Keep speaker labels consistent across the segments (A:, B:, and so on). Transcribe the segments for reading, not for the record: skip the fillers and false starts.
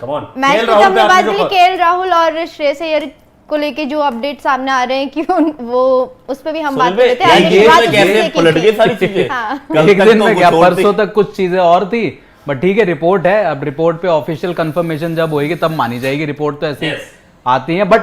A: Come on.
B: Match पे हमने बात करी केएल राहुल और श्रेयस अय्यर को लेके जो अपडेट सामने आ रहे हैं कि वो उस पे भी हम बात कर रहे थे।
C: पलट गई सारी चीजें।
D: एक दिन में क्या, परसों तक कुछ चीजें और थी, बट ठीक है, रिपोर्ट है। अब रिपोर्ट पे ऑफिशियल कंफर्मेशन जब होगी तब मानी जाएगी। रिपोर्ट तो ऐसी आती है, बट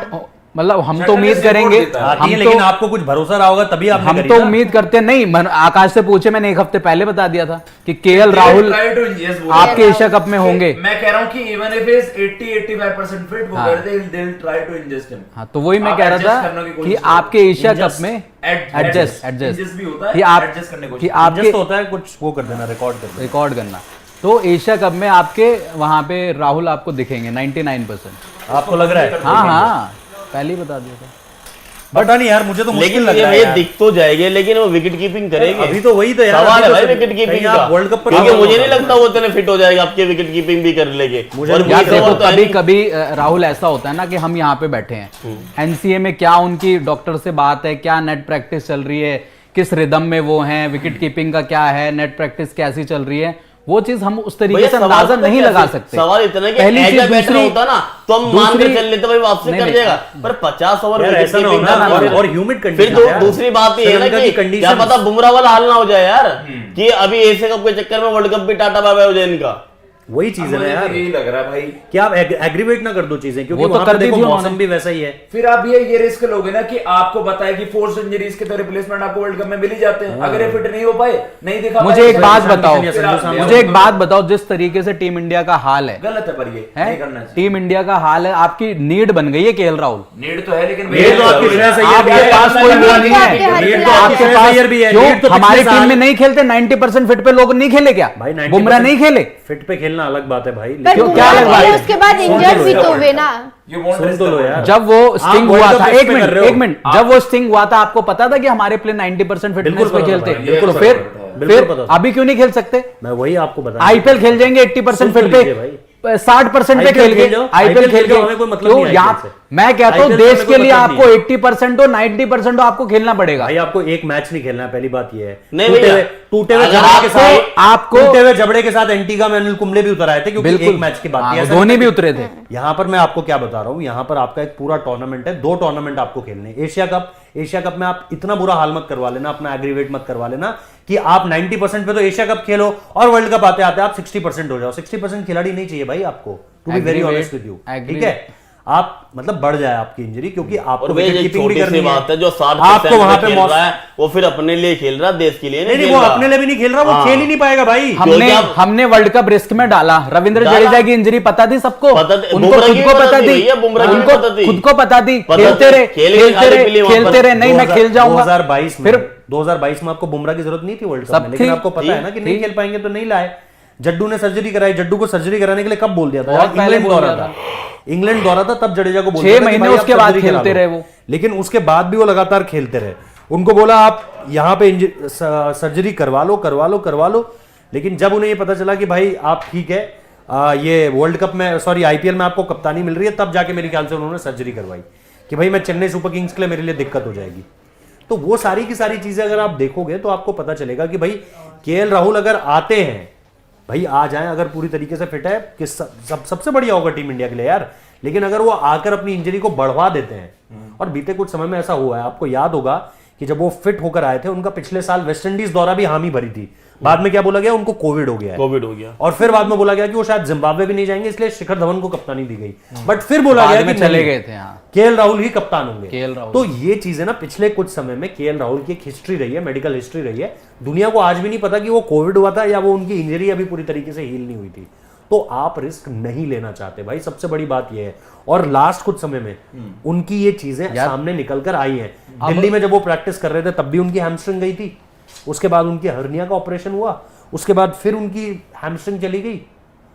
D: मतलब हम तो उम्मीद करेंगे,
A: लेकिन आपको कुछ भरोसा रहा होगा तभी आपने
D: हम तो उम्मीद करते नहीं। आकाश से पूछे, मैंने एक हफ्ते पहले बता दिया था कि केएल राहुल आपके एशिया कप में होंगे।
E: मैं कह रहा हूं कि इवन इफ इज 80-85% फिट, वो कर दे, they will try to ingest him.
D: हाँ, तो वही मैं कह रहा था कि आपके एशिया कप में एडजस्ट
E: भी होता है,
D: कि आपके
A: होता है कुछ वो कर देना,
D: रिकॉर्ड करना। तो एशिया कप में आपके वहां पे राहुल आपको दिखेंगे 99%।
A: आपको लग रहा है?
D: हाँ, पहले ही बता दिया था।
A: पता नहीं यार, मुझे तो मुश्किल लग रहा है।
C: ये दिख तो जाएंगे, लेकिन वो विकेट कीपिंग करेंगे।
A: अभी तो वही तो यार
C: सवाल है भाई विकेट कीपिंग का।
A: वर्ल्ड कप पर
C: मुझे नहीं लगता वो इतने फिट हो जाएगा आपके विकेट कीपिंग भी कर लेंगे।
D: कभी कभी राहुल ऐसा होता है ना कि हम यहाँ पे बैठे हैं, एनसीए में क्या उनकी डॉक्टर से बात है, क्या नेट प्रैक्टिस चल रही है, किस रिदम में वो हैं, विकेट कीपिंग का क्या है, नेट प्रैक्टिस कैसी चल रही है, वो चीज हम उस तरीके से अंदाजा नहीं लगा सकते।
C: सवाल इतना कि पहली चीज दूसरी होता ना तो हम मान के चल लेते भाई वापसी कर जाएगा, पर 50 ओवर
A: और ह्यूमिड कंडीशन।
C: फिर दूसरी बात ये है ना कि क्या पता बुमराह वाला हाल ना हो जाए यार, कि अभी एशिया कप के चक्कर में वर्ल्ड कप भी टाटा बाय बाय हो जाए इनका।
A: वही चीज है ना यार,
E: यही लग रहा है भाई
A: कि आप एग्रीवेट ना कर दो चीजें, क्योंकि
D: वो तो
A: वहां
D: कर
A: पर देखो
D: दी
A: मौसम भी वैसा ही है।
E: फिर आप ये रिस्क लोगे ना कि आपको बताए कि फोर्स इंजरीज के तो रिप्लेसमेंट आपको वर्ल्ड कप में मिल ही जाते हैं। अगर ये फिट नहीं हो पाए, नहीं दिखा,
D: मुझे एक बात बताओ, जिस तरीके से टीम इंडिया का हाल है,
E: गलत है, पर ये नहीं करना चाहिए।
D: टीम इंडिया का हाल है, आपकी नीड बन गई है केएल राहुल।
E: नीड तो है, लेकिन
D: आपके पास कोई वो नहीं है, आपके पास भी है। हमारी टीम में नहीं खेलते 90% फिट पे लोग नहीं खेले क्या? बुमराह नहीं खेले?
A: फिट पे खेलना अलग बात है भाई,
D: क्या लग रहा है?
B: उसके बाद इंजर्ड भी तो हुए ना।
A: सुन तो लो यार,
D: जब वो स्टिंग हुआ था, एक मिनट, जब वो स्टिंग हुआ था आपको पता था कि हमारे प्लेयर 90% फिटनेस पे खेलते हैं, फिर अभी क्यों नहीं खेल सकते?
A: मैं वही आपको बता,
D: आईपीएल खेल जाएंगे 80% फिट पे, 60% पे खेल के आईपीएल खेल के। मैं कहता हूं देश के लिए आपको 80% हो 90% हो, आपको खेलना पड़ेगा
A: भाई। आपको एक मैच नहीं खेलना है, पहली बात ये है।
C: टूटे
A: हुए जबड़े के साथ एंटीगा में अनिल कुंबले भी उतर आए थे, क्योंकि एक मैच की बात है,
D: धोनी भी उतरे थे।
A: यहां पर मैं आपको क्या बता रहा हूं, यहां पर आपका एक पूरा टूर्नामेंट है, 2 टूर्नामेंट आपको खेलने। एशिया कप में आप इतना बुरा हाल मत करवा लेना, अपना एग्रीवेट मत करवा लेना कि आप 90% पे तो एशिया कप खेलो और वर्ल्ड कप आते आते आप 60% हो जाओ। 60% खिलाड़ी नहीं चाहिए भाई आपको, to be very honest with you, ठीक है? आप मतलब बढ़ जाए आपकी इंजरी, क्योंकि आपको विकेट कीपिंग भी करनी है।
C: जो 60%
A: आपको वहां पे
C: खेल रहा है वो फिर अपने लिए खेल रहा, देश के लिए
A: नहीं, वो अपने लिए भी नहीं खेल रहा, वो खेल ही नहीं पाएगा भाई।
D: हमने वर्ल्ड कप रिस्क में डाला। रविंद्र जडेजा की इंजरी पता थी सबको, उनको खुद को पता थी, उनको खुद को पता थी। खेलते रहे, नहीं मैं खेल जाऊंगा।
A: 2022 में आपको बुमराह की जरूरत नहीं थी वर्ल्ड कप में, लेकिन आपको पता है ना कि नहीं खेल पाएंगे तो नहीं लाए। जड्डू ने सर्जरी कराई, जड्डू को सर्जरी कराने के लिए कब बोल दिया था? इंग्लैंड दौरा था तब जडेजा को बोल दिया
D: 6 महीने उसके बाद खेलते रहे वो,
A: लेकिन उसके बाद भी वो लगातार खेलते रहे। उनको बोला आप यहाँ पे सर्जरी करवा लो, लेकिन जब उन्हें ये पता चला कि भाई आप ठीक है, ये वर्ल्ड कप में, सॉरी आईपीएल में आपको कप्तानी मिल रही है, तब जाके मेरे ख्याल से उन्होंने सर्जरी करवाई कि भाई मैं चेन्नई सुपर किंग्स के लिए मेरे लिए दिक्कत हो जाएगी। तो वो सारी की सारी चीजें अगर आप देखोगे तो आपको पता चलेगा कि भाई केएल राहुल अगर आते हैं, भाई आ जाएं, अगर पूरी तरीके से फिट है कि सबसे बढ़िया होगा टीम इंडिया के लिए यार। लेकिन अगर वो आकर अपनी इंजरी को बढ़वा देते हैं, और बीते कुछ समय में ऐसा हुआ है, आपको याद होगा कि जब वो फिट होकर आए थे, उनका पिछले साल वेस्ट इंडीज दौरा भी हामी भरी थी। बाद में क्या बोला गया? उनको कोविड हो गया। और फिर बाद में बोला गया कि वो शायद जिम्बाब्वे भी नहीं जाएंगे, इसलिए शिखर धवन को कप्तानी दी गई। बट फिर बोला गया कि
D: चले गए थे,
A: केएल राहुल ही कप्तान होंगे।
D: राहुल।
A: तो ये चीज है ना, पिछले कुछ समय में केएल राहुल की एक हिस्ट्री रही है, मेडिकल हिस्ट्री रही है। दुनिया को आज भी नहीं पता कि वो कोविड हुआ था या वो उनकी इंजरी अभी पूरी तरीके से हील नहीं हुई थी। तो आप रिस्क नहीं लेना चाहते भाई, सबसे बड़ी बात यह है। और लास्ट कुछ समय में उनकी ये चीजें सामने निकल कर आई हैं। दिल्ली में जब वो प्रैक्टिस कर रहे थे तब भी उनकी हैमस्ट्रिंग गई थी, उसके बाद उनकी हर्निया का ऑपरेशन हुआ, उसके बाद फिर उनकी हैमस्ट्रिंग चली गई।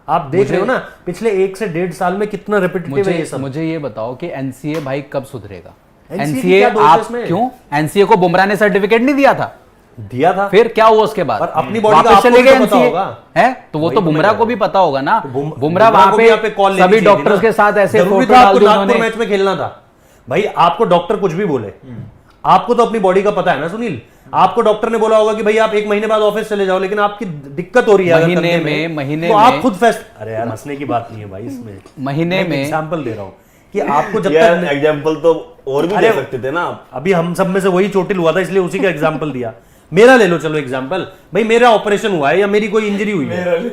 A: आप देख रहे हो ना पिछले 1 से 1.5 साल में कितना रिपीटेटिव है ये सब।
D: मुझे ये बताओ कि एनसीए भाई कब सुधरेगा? एनसीए आप क्यों? एनसीए को बुमराह ने सर्टिफिकेट नहीं दिया था, फिर क्या हुआ उसके बाद?
A: अपनी बॉडी का चले गए
D: पता होगा है, तो वो तो बुमराह को भी पता होगा ना। बुमराह वहां पे सभी डॉक्टर्स के साथ ऐसे फोटो डाल दिए उन्होंने।
A: मैच में खेलना था भाई, आपको डॉक्टर कुछ भी बोले, आपको तो अपनी बॉडी का पता है ना सुनील। आपको डॉक्टर ने बोला होगा कि भाई आप 1 महीने बाद ऑफिस चले जाओ, लेकिन आपकी दिक्कत हो रही है अगर कंधे तो आप खुद अरे यार हंसने की बात नहीं है भाई इसमें,
D: महीने में
A: एग्जाम्पल दे रहा हूँ कि आपको जब
C: यार
A: तक
C: एग्जांपल तो और भी दे सकते थे ना आप।
A: अभी हम सब में से वही चोटिल हुआ था इसलिए उसी का एग्जाम्पल दिया। मेरा ले लो चलो एग्जाम्पल, भाई मेरा ऑपरेशन हुआ है या मेरी कोई इंजरी हुई है,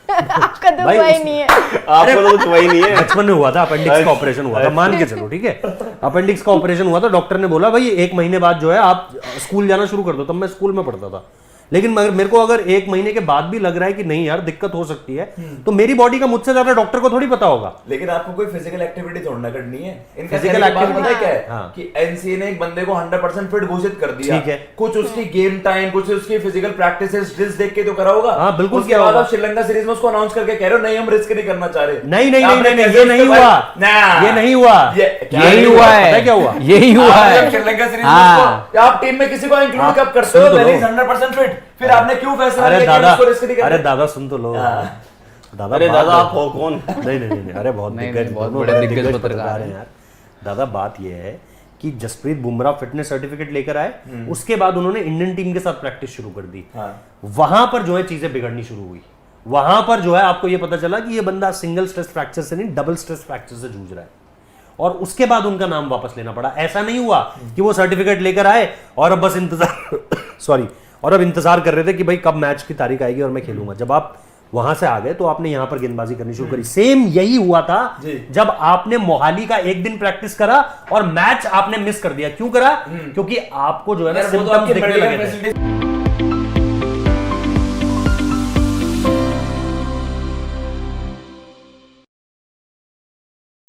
B: आपका तो
A: भाई
B: हुआ ही नहीं है।
C: आपको तो कुछ वही नहीं है।
A: बचपन में हुआ था, अपेंडिक्स का ऑपरेशन हुआ था, मान के चलो ठीक है, अपेंडिक्स का ऑपरेशन हुआ था, डॉक्टर ने बोला भाई 1 महीने बाद जो है आप स्कूल जाना शुरू कर दो, तब मैं स्कूल में पढ़ता था। लेकिन मगर मेरे को अगर 1 महीने के बाद भी लग रहा है कि नहीं यार दिक्कत हो सकती है, तो मेरी बॉडी का मुझसे ज्यादा डॉक्टर को थोड़ी पता होगा।
E: लेकिन आपको कोई फिजिकल एक्टिविटी थोड़ा करनी है। इनका
A: Physical
E: कहने की बात
A: activity-
E: पता है क्या है?
A: हाँ।
E: कि एनसीए ने एक बंदे को 100% फिट घोषित कर दिया।
A: ठीक है।
E: कुछ उसकी गेम टाइम, कुछ उसकी फिजिकल प्रैक्टिसेस ड्रिल्स देख के तो करा होगा।
A: हाँ, बिल्कुल
E: उसके
A: किया
E: बाद
A: होगा।
E: आप श्रीलंका सीरीज में उसको अनाउंस करके कह रहे हो नहीं हम रिस्क नहीं करना चाह रहे।
A: नहीं नहीं
E: आपने
A: नहीं नहीं
E: कैसे
A: ये नहीं
E: उसके
A: हुआ,
E: बाद- ना।
A: ये नहीं हुआ,
D: यही हुआ है,
A: पता है क्या हुआ?
D: यही हुआ
E: आपने
D: है।
E: जब श्रीलंका सीरीज
D: हाँ।
E: में आप टीम में किसी को इंक्लूड कब करते
A: सुन
E: हो?
A: तो लो।
E: 100% फिट, फिर आपने क्यों फैसला
A: अरे
E: लिया कि
A: दादा,
E: उसको रिस्क नहीं करना?
A: अरे दादा सुन तो लो दादा,
C: अरे
A: बात
C: दादा
A: है-
C: आप हो कौन?
A: नहीं नहीं नहीं अरे बहुत
D: नहीं,
A: दिग्गज,
D: नहीं, बहुत
A: दोनों
D: बड़े
A: बड़े
D: दिग्गज
A: दिग्गज
D: पत्रकार
A: हैं यार। दादा बात ये है कि जसप्रीत बुमराह फिटनेस सर्टिफिकेट लेकर आए, उसके बाद उन्होंने इंडियन टीम के साथ प्रैक्टिस शुरू कर दी।
E: हाँ।
A: वहां पर जो है चीजें बिगड़नी शुरू हुई, वहां पर जो है आपको ये पता चला कि ये बंदा सिंगल स्ट्रेस फ्रैक्चर से नहीं डबल स्ट्रेस फ्रैक्चर से जूझ रहा है, और उसके बाद उनका नाम वापस लेना पड़ा। ऐसा नहीं हुआ कि वो सर्टिफिकेट लेकर आए और अब बस इंतजार सॉरी और अब इंतजार कर रहे थे कि भाई कब मैच की तारीख आएगी और मैं खेलूंगा। जब आप वहां से आ गए तो आपने यहां पर गेंदबाजी करनी शुरू करी। सेम यही हुआ था जब आपने मोहाली का 1 दिन प्रैक्टिस करा और मैच आपने मिस कर दिया। क्यों करा? क्योंकि आपको जो है ना
E: यार, वो तो
A: सिम्टम्स
E: आपकी
A: दिखने
E: मेडिकल
A: लगे थे।
E: फैसिलिटी